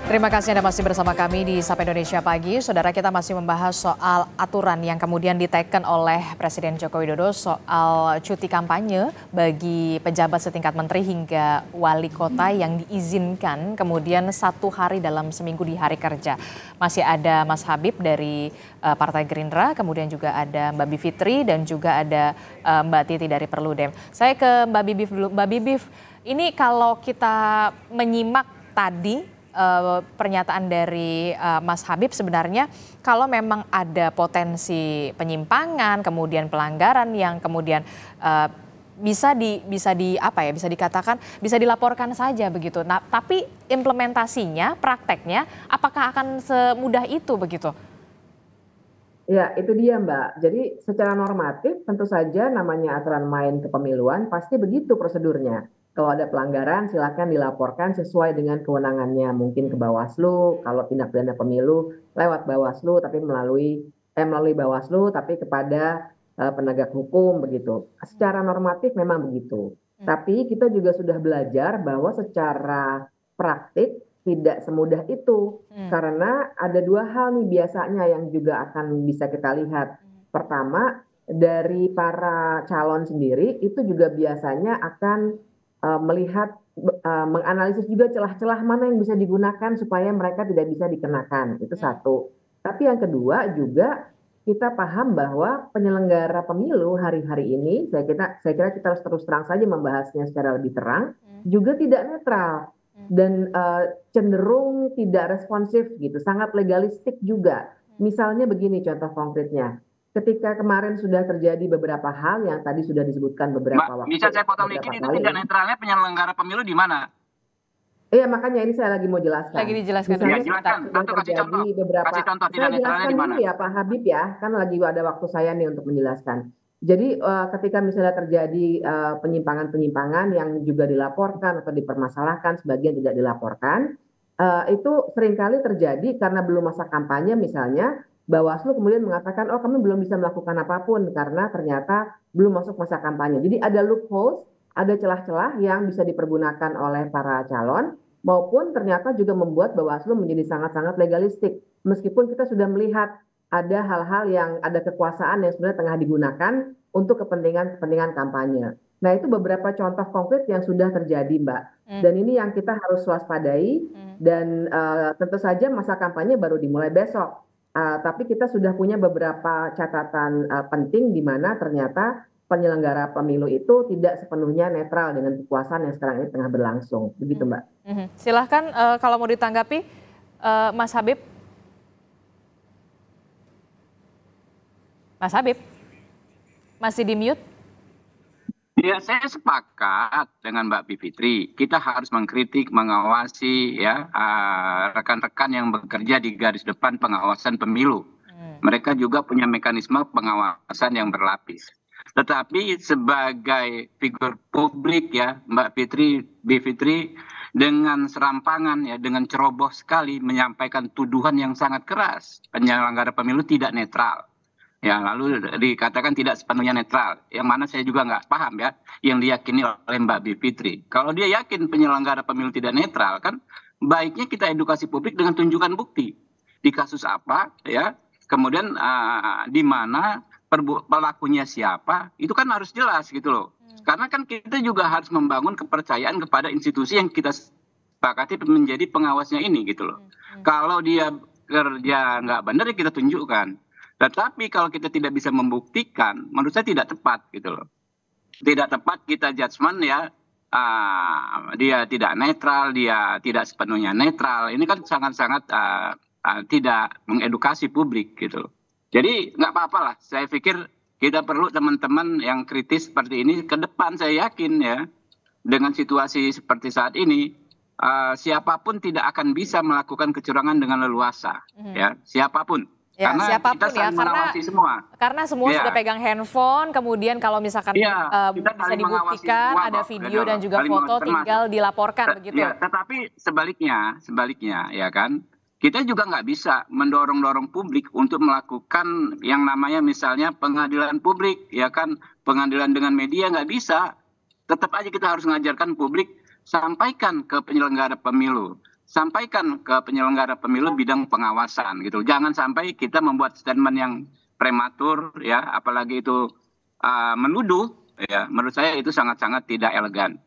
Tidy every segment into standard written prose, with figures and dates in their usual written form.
Terima kasih Anda masih bersama kami di Sapa Indonesia Pagi. Saudara, kita masih membahas soal aturan yang kemudian diteken oleh Presiden Joko Widodo soal cuti kampanye bagi pejabat setingkat menteri hingga wali kota yang diizinkan kemudian 1 hari dalam seminggu di hari kerja. Masih ada Mas Habib dari Partai Gerindra, kemudian juga ada Mbak Bivitri dan juga ada Mbak Titi dari Perludem. Saya ke Mbak Bibif dulu. Mbak Bibif, ini kalau kita menyimak tadi pernyataan dari Mas Habib, sebenarnya kalau memang ada potensi penyimpangan kemudian pelanggaran yang kemudian bisa dikatakan bisa dilaporkan saja begitu. Nah, tapi implementasinya, prakteknya apakah akan semudah itu begitu? Ya, itu dia Mbak. Jadi secara normatif tentu saja namanya aturan main kepemiluan pasti begitu prosedurnya. Kalau ada pelanggaran silakan dilaporkan sesuai dengan kewenangannya. Mungkin ke Bawaslu, kalau tindak pidana pemilu lewat Bawaslu tapi melalui Bawaslu tapi kepada penegak hukum begitu. Secara normatif memang begitu. Tapi kita juga sudah belajar bahwa secara praktik tidak semudah itu. Karena ada 2 hal nih biasanya yang juga akan bisa kita lihat. Pertama, dari para calon sendiri itu juga biasanya akan melihat, menganalisis juga celah-celah mana yang bisa digunakan supaya mereka tidak bisa dikenakan. Itu satu. Tapi yang kedua juga kita paham bahwa penyelenggara pemilu hari-hari ini, saya kira kita harus terus terang saja membahasnya secara lebih terang, juga tidak netral dan cenderung tidak responsif gitu, sangat legalistik juga. Misalnya begini contoh konkretnya, ketika kemarin sudah terjadi beberapa hal yang tadi sudah disebutkan beberapa waktu. Bisa saya potong dikit, itu tidak netralnya penyelenggara pemilu di mana? Iya, makanya ini saya lagi mau jelaskan. Lagi dijelaskan. Misalnya Ya, jelaskan. sudah terjadi beberapa. Kasih contoh tidak Saya netralnya jelaskan di mana? dulu ya Pak Habib ya, kan lagi ada waktu saya nih untuk menjelaskan. Jadi ketika misalnya terjadi penyimpangan-penyimpangan yang juga dilaporkan atau dipermasalahkan, sebagian tidak dilaporkan, itu seringkali terjadi karena belum masa kampanye misalnya, Bawaslu kemudian mengatakan, oh kami belum bisa melakukan apapun karena ternyata belum masuk masa kampanye. Jadi ada loopholes, ada celah-celah yang bisa dipergunakan oleh para calon, maupun ternyata juga membuat Bawaslu menjadi sangat-sangat legalistik. Meskipun kita sudah melihat ada hal-hal yang ada kekuasaan yang sebenarnya tengah digunakan untuk kepentingan kampanye. Nah, itu beberapa contoh konkret yang sudah terjadi, Mbak. Dan ini yang kita harus waspadai, dan tentu saja masa kampanye baru dimulai besok. Tapi kita sudah punya beberapa catatan penting di mana ternyata penyelenggara pemilu itu tidak sepenuhnya netral dengan kekuasaan yang sekarang ini tengah berlangsung. Begitu, Mbak. Silahkan kalau mau ditanggapi, Mas Habib. Mas Habib, masih di mute? Ya, saya sepakat dengan Mbak Bivitri. Kita harus mengkritik, mengawasi ya rekan-rekan yang bekerja di garis depan pengawasan pemilu. Mereka juga punya mekanisme pengawasan yang berlapis. Tetapi sebagai figur publik ya, Mbak Bivitri dengan serampangan ya, dengan ceroboh sekali menyampaikan tuduhan yang sangat keras. Penyelenggara pemilu tidak netral. Ya, lalu dikatakan tidak sepenuhnya netral, yang mana saya juga nggak paham ya, yang diyakini oleh Mbak Bivitri. Kalau dia yakin penyelenggara pemilu tidak netral, kan baiknya kita edukasi publik dengan tunjukkan bukti di kasus apa, ya, kemudian di mana pelakunya siapa, itu kan harus jelas gitu loh. Karena kan kita juga harus membangun kepercayaan kepada institusi yang kita sepakati menjadi pengawasnya ini gitu loh. Kalau dia kerja nggak benar ya kita tunjukkan. Tetapi kalau kita tidak bisa membuktikan, menurut saya tidak tepat gitu loh. Tidak tepat kita judgement ya, dia tidak netral, dia tidak sepenuhnya netral. Ini kan sangat-sangat tidak mengedukasi publik gitu loh. Jadi nggak apa-apa lah, saya pikir kita perlu teman-teman yang kritis seperti ini ke depan. Saya yakin ya, dengan situasi seperti saat ini, siapapun tidak akan bisa melakukan kecurangan dengan leluasa. Ya, siapapun. Ya, karena siapapun kita saling mengawasi semua. Karena semua sudah pegang handphone, kemudian kalau misalkan bisa dibuktikan ada video dan juga foto, tinggal dilaporkan begitu. Ya, tetapi sebaliknya ya kan, kita juga nggak bisa mendorong-dorong publik untuk melakukan yang namanya misalnya pengadilan publik, ya kan, pengadilan dengan media nggak bisa. Tetap aja kita harus mengajarkan publik, sampaikan ke penyelenggara pemilu. sampaikan ke penyelenggara pemilu bidang pengawasan gitu. Jangan sampai kita membuat statement yang prematur ya, apalagi itu menuduh ya. Menurut saya itu sangat-sangat tidak elegan.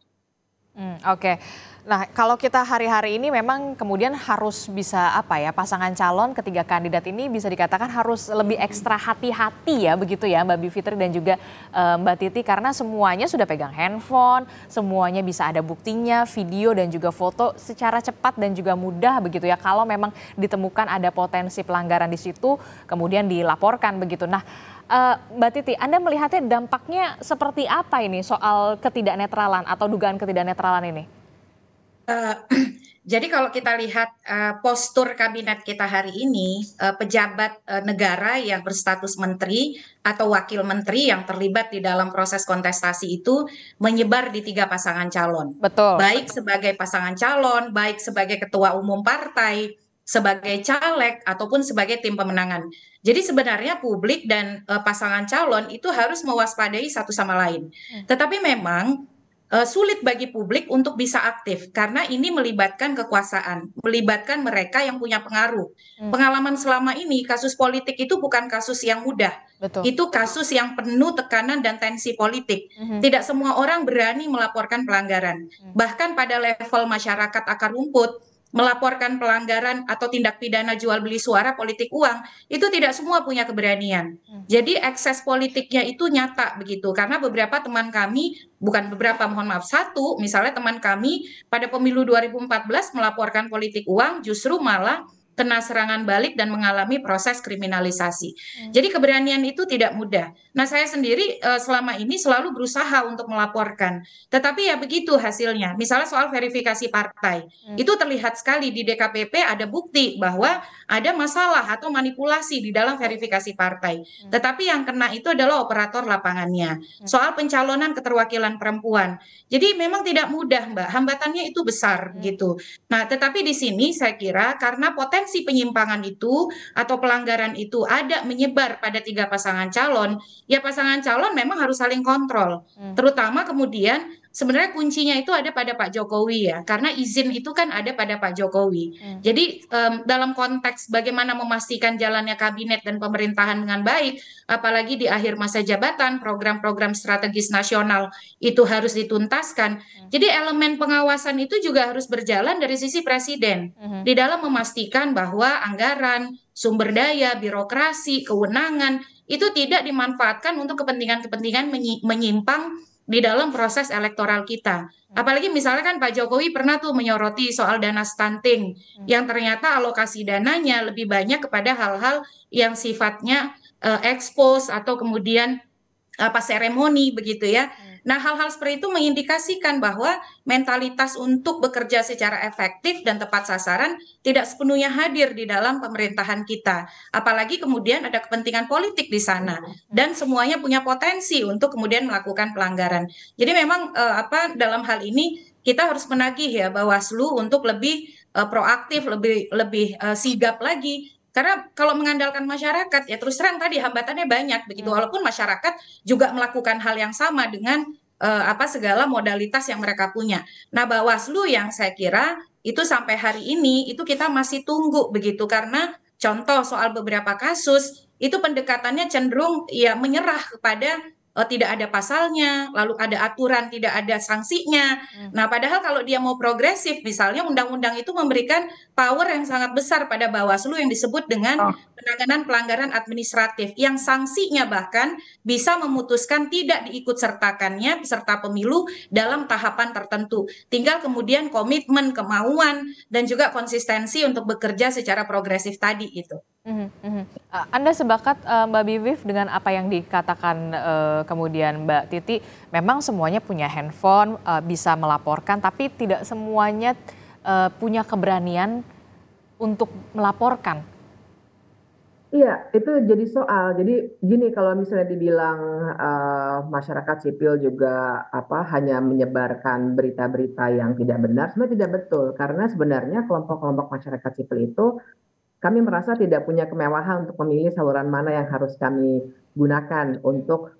Oke. Nah, kalau kita hari-hari ini memang kemudian harus bisa apa ya, pasangan calon ketiga kandidat ini bisa dikatakan harus lebih ekstra hati-hati ya, begitu ya Mbak Bivitri dan juga Mbak Titi, karena semuanya sudah pegang handphone, semuanya bisa ada buktinya, video dan juga foto secara cepat dan juga mudah begitu ya. Kalau memang ditemukan ada potensi pelanggaran di situ, kemudian dilaporkan begitu. Nah, Mbak Titi, Anda melihatnya dampaknya seperti apa ini soal ketidaknetralan atau dugaan ketidaknetralan ini? Jadi kalau kita lihat postur kabinet kita hari ini, pejabat negara yang berstatus menteri atau wakil menteri yang terlibat di dalam proses kontestasi itu menyebar di 3 pasangan calon. Betul. Baik sebagai pasangan calon, baik sebagai ketua umum partai, sebagai caleg, ataupun sebagai tim pemenangan. Jadi sebenarnya publik dan pasangan calon itu harus mewaspadai satu sama lain. Tetapi memang sulit bagi publik untuk bisa aktif karena ini melibatkan kekuasaan, melibatkan mereka yang punya pengaruh. Pengalaman selama ini kasus politik itu bukan kasus yang mudah. Betul. Itu kasus yang penuh tekanan dan tensi politik. Tidak semua orang berani melaporkan pelanggaran. Bahkan pada level masyarakat akar rumput, melaporkan pelanggaran atau tindak pidana jual beli suara politik uang, itu tidak semua punya keberanian. Jadi ekses politiknya itu nyata begitu, karena beberapa teman kami, bukan beberapa, mohon maaf, satu, misalnya teman kami pada pemilu 2014 melaporkan politik uang, justru malah kena serangan balik dan mengalami proses kriminalisasi. Jadi keberanian itu tidak mudah. Nah, saya sendiri selama ini selalu berusaha untuk melaporkan. Tetapi ya begitu hasilnya. Misalnya soal verifikasi partai. Itu terlihat sekali di DKPP ada bukti bahwa ada masalah atau manipulasi di dalam verifikasi partai. Tetapi yang kena itu adalah operator lapangannya. Soal pencalonan keterwakilan perempuan. Jadi memang tidak mudah, Mbak. Hambatannya itu besar gitu. Nah, tetapi di sini saya kira karena potensi penyimpangan itu atau pelanggaran itu ada menyebar pada 3 pasangan calon, ya pasangan calon memang harus saling kontrol. Terutama kemudian sebenarnya kuncinya itu ada pada Pak Jokowi ya, karena izin itu kan ada pada Pak Jokowi. Jadi dalam konteks bagaimana memastikan jalannya kabinet dan pemerintahan dengan baik, apalagi di akhir masa jabatan, program-program strategis nasional itu harus dituntaskan. Jadi elemen pengawasan itu juga harus berjalan dari sisi presiden di dalam memastikan bahwa anggaran, sumber daya, birokrasi, kewenangan itu tidak dimanfaatkan untuk kepentingan-kepentingan menyimpang di dalam proses elektoral kita. Apalagi misalnya kan Pak Jokowi pernah tuh menyoroti soal dana stunting yang ternyata alokasi dananya lebih banyak kepada hal-hal yang sifatnya expose atau kemudian seremoni begitu ya. Nah, hal-hal seperti itu mengindikasikan bahwa mentalitas untuk bekerja secara efektif dan tepat sasaran tidak sepenuhnya hadir di dalam pemerintahan kita. Apalagi kemudian ada kepentingan politik di sana dan semuanya punya potensi untuk kemudian melakukan pelanggaran. Jadi memang dalam hal ini kita harus menagih ya Bawaslu untuk lebih proaktif, lebih sigap lagi. Karena kalau mengandalkan masyarakat ya terus terang tadi hambatannya banyak begitu, walaupun masyarakat juga melakukan hal yang sama dengan segala modalitas yang mereka punya. Nah, Bawaslu yang saya kira itu sampai hari ini itu kita masih tunggu begitu, karena contoh soal beberapa kasus itu pendekatannya cenderung ya menyerah kepada tidak ada pasalnya, lalu ada aturan, tidak ada sanksinya. Nah, padahal kalau dia mau progresif, misalnya undang-undang itu memberikan power yang sangat besar pada Bawaslu yang disebut dengan penanganan pelanggaran administratif, yang sanksinya bahkan bisa memutuskan tidak diikutsertakannya peserta pemilu dalam tahapan tertentu. Tinggal kemudian komitmen, kemauan, dan juga konsistensi untuk bekerja secara progresif tadi itu. Anda sepakat Mbak Bivif dengan apa yang dikatakan kemudian Mbak Titi, memang semuanya punya handphone, bisa melaporkan, tapi tidak semuanya punya keberanian untuk melaporkan. Iya, itu jadi soal. Jadi gini, kalau misalnya dibilang masyarakat sipil juga hanya menyebarkan berita-berita yang tidak benar, sebenarnya tidak betul. Karena sebenarnya kelompok-kelompok masyarakat sipil itu kami merasa tidak punya kemewahan untuk memilih saluran mana yang harus kami gunakan untuk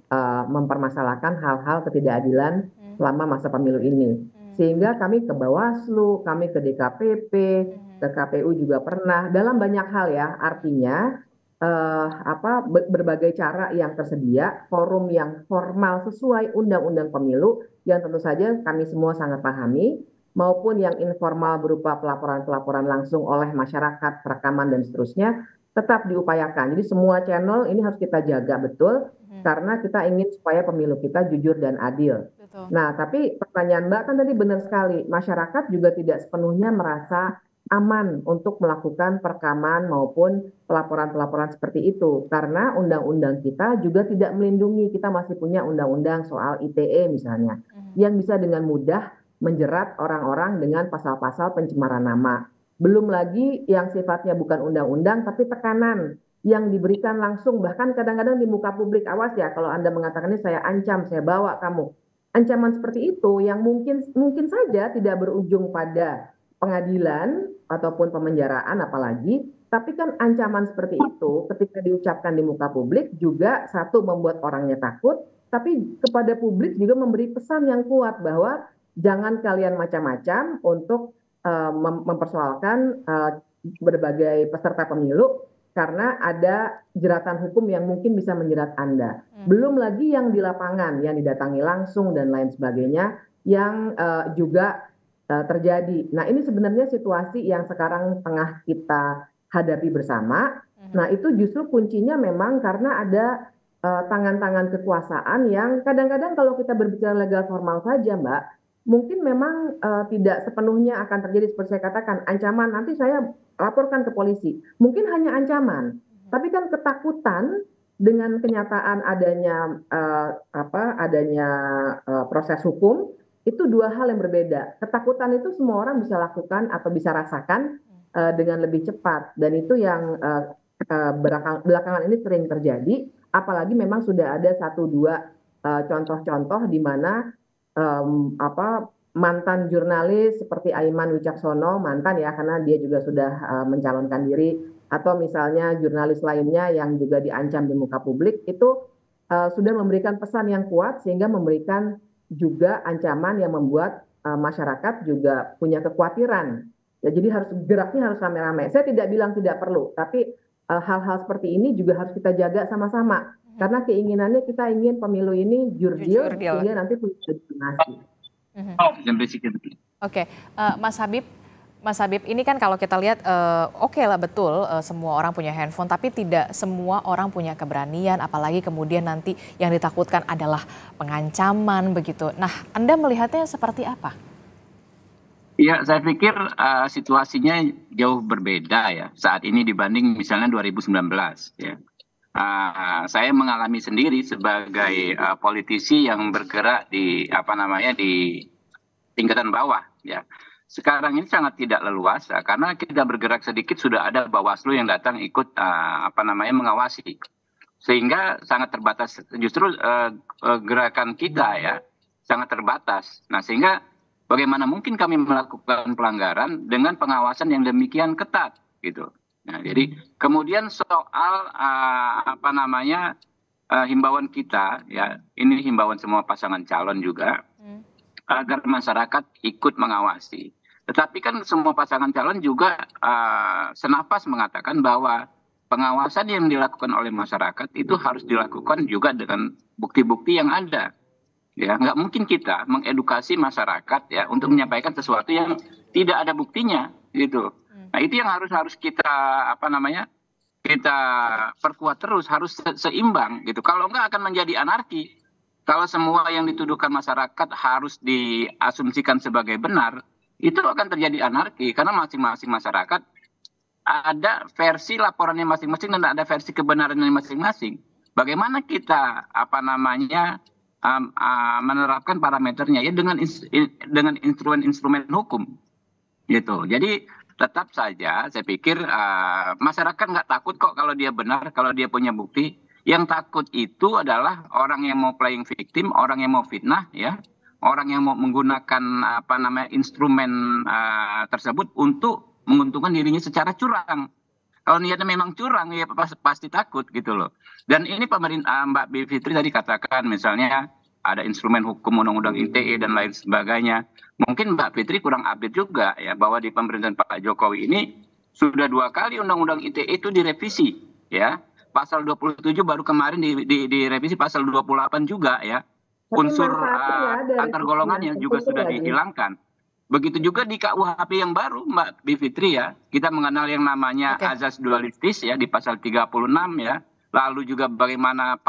mempermasalahkan hal-hal ketidakadilan selama masa pemilu ini. Sehingga kami ke Bawaslu, kami ke DKPP, ke KPU juga pernah, dalam banyak hal ya. Artinya berbagai cara yang tersedia, forum yang formal sesuai Undang-Undang Pemilu yang tentu saja kami semua sangat pahami, maupun yang informal berupa pelaporan-pelaporan langsung oleh masyarakat, rekaman dan seterusnya, tetap diupayakan. Jadi semua channel ini harus kita jaga betul, karena kita ingin supaya pemilu kita jujur dan adil. Betul. Nah, tapi pertanyaan Mbak kan tadi benar sekali, masyarakat juga tidak sepenuhnya merasa aman untuk melakukan perekaman maupun pelaporan-pelaporan seperti itu, karena undang-undang kita juga tidak melindungi. Kita masih punya undang-undang soal ITE misalnya, yang bisa dengan mudah menjerat orang-orang dengan pasal-pasal pencemaran nama. Belum lagi yang sifatnya bukan undang-undang tapi tekanan yang diberikan langsung, bahkan kadang-kadang di muka publik. Awas ya kalau Anda mengatakan ini saya ancam, saya bawa kamu. Ancaman seperti itu yang mungkin saja tidak berujung pada pengadilan ataupun pemenjaraan apalagi, tapi kan ancaman seperti itu ketika diucapkan di muka publik juga satu membuat orangnya takut, tapi kepada publik juga memberi pesan yang kuat bahwa jangan kalian macam-macam untuk mempersoalkan berbagai peserta pemilu, karena ada jeratan hukum yang mungkin bisa menjerat Anda. Belum lagi yang di lapangan, yang didatangi langsung dan lain sebagainya, yang juga terjadi. Nah, ini sebenarnya situasi yang sekarang tengah kita hadapi bersama. Nah, itu justru kuncinya memang karena ada tangan-tangan kekuasaan yang kadang-kadang kalau kita berbicara legal formal saja, Mbak, mungkin memang tidak sepenuhnya akan terjadi seperti saya katakan, ancaman nanti saya laporkan ke polisi. Mungkin hanya ancaman, tapi kan ketakutan dengan kenyataan adanya proses hukum, itu dua hal yang berbeda. Ketakutan itu semua orang bisa lakukan atau bisa rasakan dengan lebih cepat, dan itu yang belakangan ini sering terjadi. Apalagi memang sudah ada satu dua contoh-contoh di mana mantan jurnalis seperti Aiman Wicaksono, mantan ya karena dia juga sudah mencalonkan diri, atau misalnya jurnalis lainnya yang juga diancam di muka publik, itu sudah memberikan pesan yang kuat sehingga memberikan juga ancaman yang membuat masyarakat juga punya kekhawatiran. Ya, jadi geraknya harus rame-rame. Saya tidak bilang tidak perlu, tapi hal-hal seperti ini juga harus kita jaga sama-sama. Karena keinginannya kita ingin pemilu ini jurdil, sehingga nanti punya legitimasi. Oke, Mas Habib, ini kan kalau kita lihat oke lah betul semua orang punya handphone, tapi tidak semua orang punya keberanian, apalagi kemudian nanti yang ditakutkan adalah pengancaman begitu. Nah, Anda melihatnya seperti apa? Ya, saya pikir situasinya jauh berbeda ya saat ini dibanding misalnya 2019 ya. Saya mengalami sendiri sebagai politisi yang bergerak di di tingkatan bawah ya. Sekarang ini sangat tidak leluasa karena kita bergerak sedikit sudah ada Bawaslu yang datang ikut mengawasi, sehingga sangat terbatas justru gerakan kita ya sangat terbatas. Nah, sehingga bagaimana mungkin kami melakukan pelanggaran dengan pengawasan yang demikian ketat gitu. Nah, jadi kemudian soal himbauan kita ya, ini himbauan semua pasangan calon juga agar masyarakat ikut mengawasi. Tetapi kan semua pasangan calon juga senapas mengatakan bahwa pengawasan yang dilakukan oleh masyarakat itu harus dilakukan juga dengan bukti-bukti yang ada. Ya, nggak mungkin kita mengedukasi masyarakat ya untuk menyampaikan sesuatu yang tidak ada buktinya gitu. Nah, itu yang harus kita kita perkuat terus, harus seimbang gitu. Kalau enggak akan menjadi anarki. Kalau semua yang dituduhkan masyarakat harus diasumsikan sebagai benar, itu akan terjadi anarki karena masing-masing masyarakat ada versi laporannya masing-masing dan ada versi kebenarannya masing-masing. Bagaimana kita menerapkan parameternya ya dengan instrumen-instrumen hukum gitu. Jadi tetap saja saya pikir masyarakat nggak takut kok kalau dia benar, kalau dia punya bukti. Yang takut itu adalah orang yang mau playing victim, orang yang mau fitnah ya, orang yang mau menggunakan instrumen tersebut untuk menguntungkan dirinya secara curang. Kalau niatnya memang curang ya pasti takut gitu loh. Dan ini pemerintah Mbak Bivitri tadi katakan misalnya ada instrumen hukum undang-undang ITE dan lain sebagainya. Mungkin Mbak Fitri kurang update juga ya bahwa di pemerintahan Pak Jokowi ini sudah 2 kali undang-undang ITE itu direvisi ya. Pasal 27 baru kemarin direvisi pasal 28 juga ya. Unsur antar golongannya juga sudah dihilangkan. Begitu juga di KUHP yang baru Mbak Bivitri ya, kita mengenal yang namanya azas dualistis ya di pasal 36 ya. Lalu juga bagaimana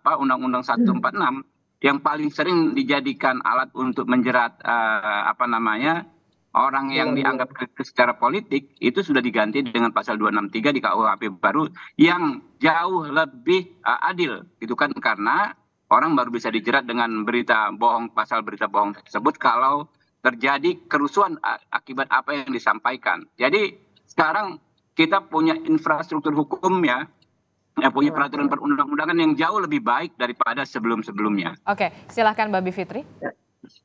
Undang-Undang 146 yang paling sering dijadikan alat untuk menjerat orang yang dianggap kritis secara politik itu sudah diganti dengan pasal 263 di KUHP baru yang jauh lebih adil gitu kan, karena orang baru bisa dijerat dengan berita bohong, pasal berita bohong tersebut kalau terjadi kerusuhan akibat apa yang disampaikan. Jadi sekarang kita punya infrastruktur hukum ya, punya peraturan perundang-undangan yang jauh lebih baik daripada sebelum-sebelumnya. Oke, silahkan Mbak Bivitri.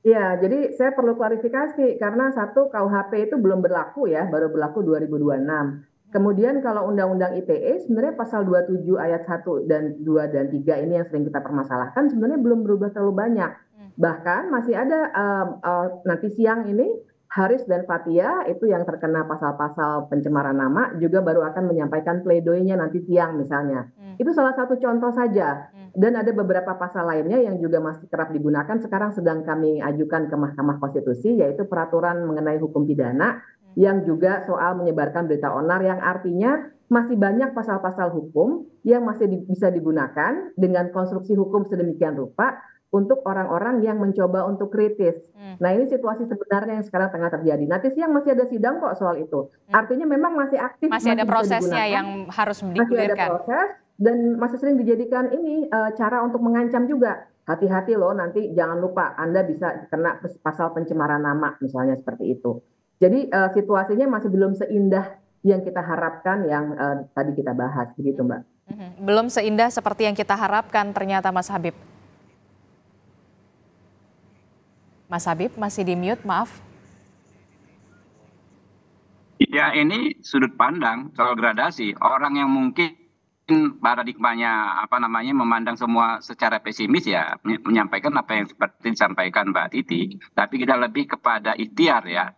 Ya, jadi saya perlu klarifikasi karena satu KUHP itu belum berlaku ya, baru berlaku 2026. Kemudian kalau Undang-Undang ITE sebenarnya pasal 27 ayat 1 dan 2 dan 3 ini yang sering kita permasalahkan sebenarnya belum berubah terlalu banyak. Bahkan masih ada nanti siang ini Haris dan Fathia itu yang terkena pasal-pasal pencemaran nama juga baru akan menyampaikan pledoinya nanti siang misalnya. Itu salah satu contoh saja. Dan ada beberapa pasal lainnya yang juga masih kerap digunakan sekarang sedang kami ajukan ke Mahkamah Konstitusi yaitu peraturan mengenai hukum pidana yang juga soal menyebarkan berita onar yang artinya masih banyak pasal-pasal hukum yang masih bisa digunakan dengan konstruksi hukum sedemikian rupa untuk orang-orang yang mencoba untuk kritis. Nah ini situasi sebenarnya yang sekarang tengah terjadi. Nanti siang masih ada sidang kok soal itu. Artinya memang masih aktif. Masih ada prosesnya yang harus digulirkan. Masih ada proses dan masih sering dijadikan ini cara untuk mengancam juga. Hati-hati loh nanti jangan lupa Anda bisa kena pasal pencemaran nama misalnya seperti itu. Jadi situasinya masih belum seindah yang kita harapkan yang tadi kita bahas begitu Mbak. Belum seindah seperti yang kita harapkan ternyata Mas Habib. Mas Habib masih di mute, maaf. Ya ini sudut pandang soal gradasi. Orang yang mungkin paradigmanya memandang semua secara pesimis ya menyampaikan apa yang seperti disampaikan Mbak Titi. Tapi kita lebih kepada ikhtiar ya.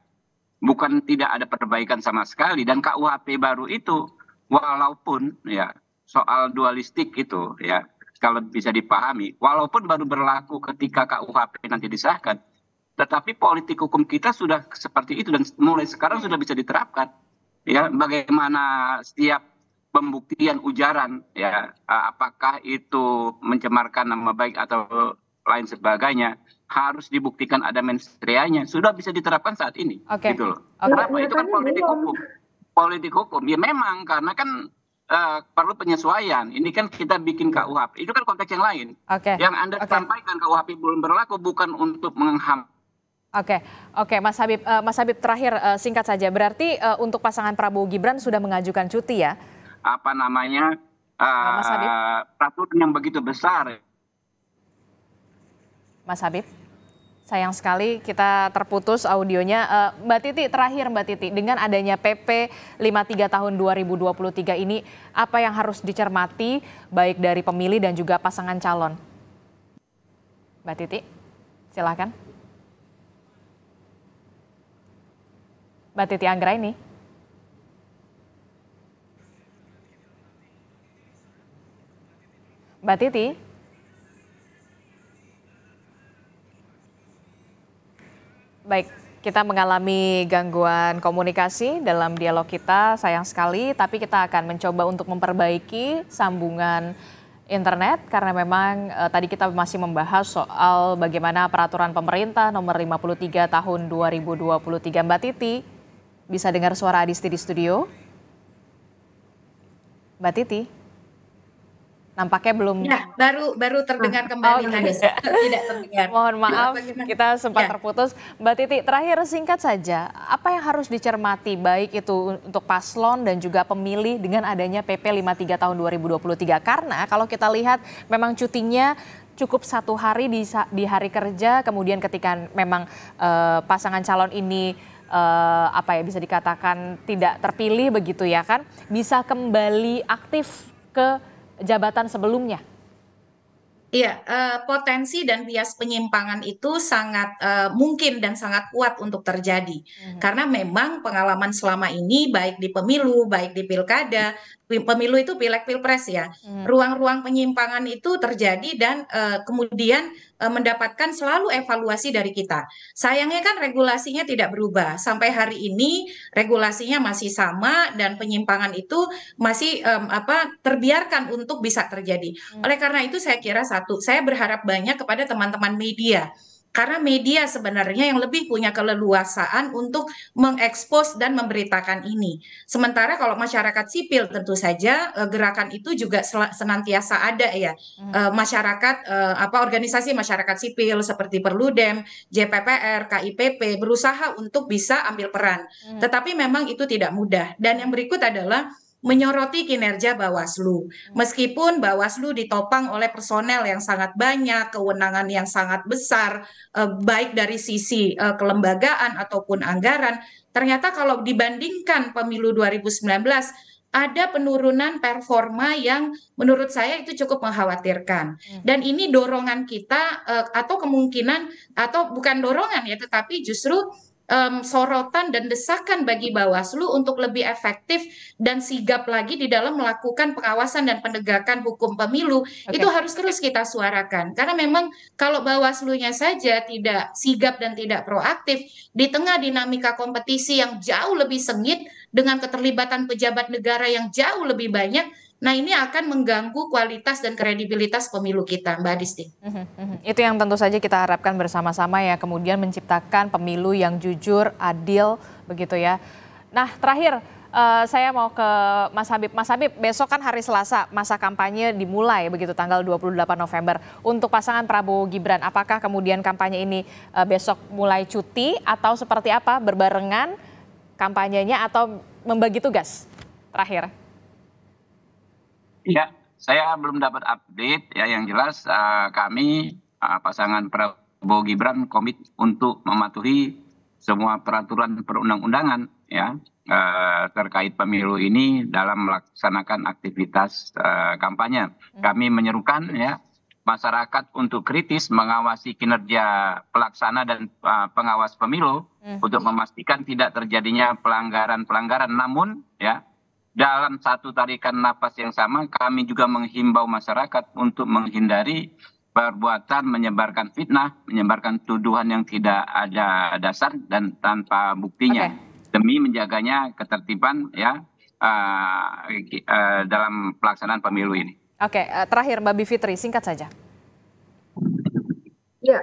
Bukan tidak ada perbaikan sama sekali. Dan KUHP baru itu walaupun ya soal dualistik itu ya kalau bisa dipahami. Walaupun baru berlaku ketika KUHP nanti disahkan. Tetapi politik hukum kita sudah seperti itu dan mulai sekarang sudah bisa diterapkan. Ya, bagaimana setiap pembuktian ujaran ya apakah itu mencemarkan nama baik atau lain sebagainya harus dibuktikan ada mens reanya sudah bisa diterapkan saat ini. Gitu loh. Kenapa? Itu kan politik hukum. Politik hukum. Ya memang karena kan perlu penyesuaian. Ini kan kita bikin KUHP. Itu kan konteks yang lain. Yang Anda sampaikan KUHP belum berlaku bukan untuk mengham. Oke, Mas Habib terakhir singkat saja. Berarti untuk pasangan Prabowo Gibran sudah mengajukan cuti ya? Mas Habib? Peraturan yang begitu besar. Mas Habib, sayang sekali kita terputus audionya. Mbak Titi, terakhir Mbak Titi, dengan adanya PP 53 tahun 2023 ini, apa yang harus dicermati baik dari pemilih dan juga pasangan calon? Mbak Titi, silakan. Mbak Titi Anggraini. Mbak Titi. Baik, kita mengalami gangguan komunikasi dalam dialog kita, sayang sekali, tapi kita akan mencoba untuk memperbaiki sambungan internet karena memang tadi kita masih membahas soal bagaimana peraturan pemerintah nomor 53 tahun 2023. Mbak Titi, bisa dengar suara Adisti di studio? Mbak Titi? Nampaknya belum. Ya, baru terdengar kembali tadi. Tidak terdengar. Mohon maaf, kita sempat terputus. Mbak Titi, terakhir singkat saja, apa yang harus dicermati baik itu untuk paslon dan juga pemilih dengan adanya PP 53 tahun 2023? Karena kalau kita lihat memang cutinya cukup 1 hari di hari kerja, kemudian ketika memang pasangan calon ini bisa dikatakan tidak terpilih begitu ya kan, bisa kembali aktif ke jabatan sebelumnya. Iya, potensi dan bias penyimpangan itu sangat mungkin dan sangat kuat untuk terjadi. Karena memang pengalaman selama ini baik di pemilu, baik di pilkada, pemilu itu pileg pilpres ya, ruang-ruang penyimpangan itu terjadi dan kemudian mendapatkan selalu evaluasi dari kita. Sayangnya kan regulasinya tidak berubah. Sampai hari ini regulasinya masih sama dan penyimpangan itu masih terbiarkan untuk bisa terjadi. Oleh karena itu saya kira satu, saya berharap banyak kepada teman-teman media. Karena media sebenarnya yang lebih punya keleluasaan untuk mengekspos dan memberitakan ini. Sementara kalau masyarakat sipil tentu saja gerakan itu juga senantiasa ada ya. Masyarakat organisasi masyarakat sipil seperti Perludem, JPPR, KIPP berusaha untuk bisa ambil peran. Tetapi memang itu tidak mudah. Dan yang berikut adalah menyoroti kinerja Bawaslu. Meskipun Bawaslu ditopang oleh personel yang sangat banyak, kewenangan yang sangat besar, baik dari sisi kelembagaan ataupun anggaran, ternyata kalau dibandingkan pemilu 2019, ada penurunan performa yang menurut saya itu cukup mengkhawatirkan. Dan ini dorongan kita atau kemungkinan, atau bukan dorongan ya, tetapi justru sorotan dan desakan bagi Bawaslu untuk lebih efektif dan sigap lagi di dalam melakukan pengawasan dan penegakan hukum pemilu. Itu harus terus kita suarakan. Karena memang kalau Bawaslu-nya saja tidak sigap dan tidak proaktif, di tengah dinamika kompetisi yang jauh lebih sengit dengan keterlibatan pejabat negara yang jauh lebih banyak, nah ini akan mengganggu kualitas dan kredibilitas pemilu kita, Mbak Adisti. Itu yang tentu saja kita harapkan bersama-sama ya, kemudian menciptakan pemilu yang jujur, adil, begitu ya. Nah terakhir, saya mau ke Mas Habib. Mas Habib, besok kan hari Selasa, masa kampanye dimulai begitu tanggal 28 November. Untuk pasangan Prabowo Gibran, apakah kemudian kampanye ini besok mulai cuti atau seperti apa, berbarengan kampanyenya atau membagi tugas? Terakhir. Ya, saya belum dapat update ya. Yang jelas kami pasangan Prabowo Gibran komit untuk mematuhi semua peraturan perundang-undangan ya terkait pemilu ini dalam melaksanakan aktivitas kampanye. Kami menyerukan ya masyarakat untuk kritis mengawasi kinerja pelaksana dan pengawas pemilu untuk memastikan tidak terjadinya pelanggaran-pelanggaran. Namun ya dalam satu tarikan napas yang sama, kami juga menghimbau masyarakat untuk menghindari perbuatan menyebarkan fitnah, menyebarkan tuduhan yang tidak ada dasar dan tanpa buktinya, demi menjaganya ketertiban ya dalam pelaksanaan pemilu ini. Oke, terakhir Mbak Bivitri, singkat saja. Ya,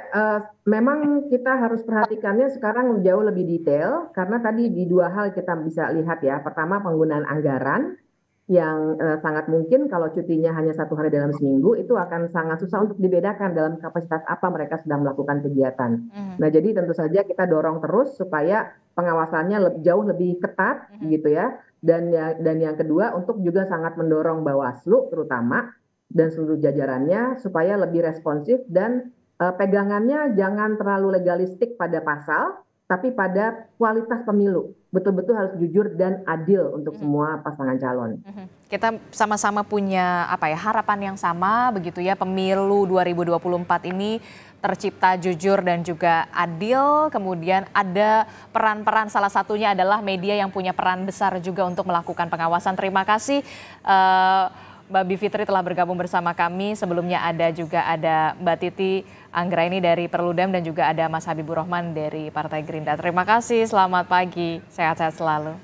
memang kita harus perhatikannya sekarang jauh lebih detail karena tadi di dua hal kita bisa lihat ya. Pertama, penggunaan anggaran yang sangat mungkin kalau cutinya hanya 1 hari dalam seminggu itu akan sangat susah untuk dibedakan dalam kapasitas apa mereka sedang melakukan kegiatan. Nah, jadi tentu saja kita dorong terus supaya pengawasannya jauh lebih ketat gitu ya. Dan yang kedua untuk juga sangat mendorong Bawaslu terutama dan seluruh jajarannya supaya lebih responsif dan pegangannya jangan terlalu legalistik pada pasal, tapi pada kualitas pemilu. Betul-betul harus jujur dan adil untuk semua pasangan calon. Kita sama-sama punya harapan yang sama begitu ya, pemilu 2024 ini tercipta jujur dan juga adil. Kemudian ada peran-peran, salah satunya adalah media yang punya peran besar juga untuk melakukan pengawasan. Terima kasih Mbak Bivitri telah bergabung bersama kami. Sebelumnya ada Mbak Titi Anggraini dari Perludem dan juga ada Mas Habibur Rahman dari Partai Gerindra. Terima kasih, selamat pagi, sehat-sehat selalu.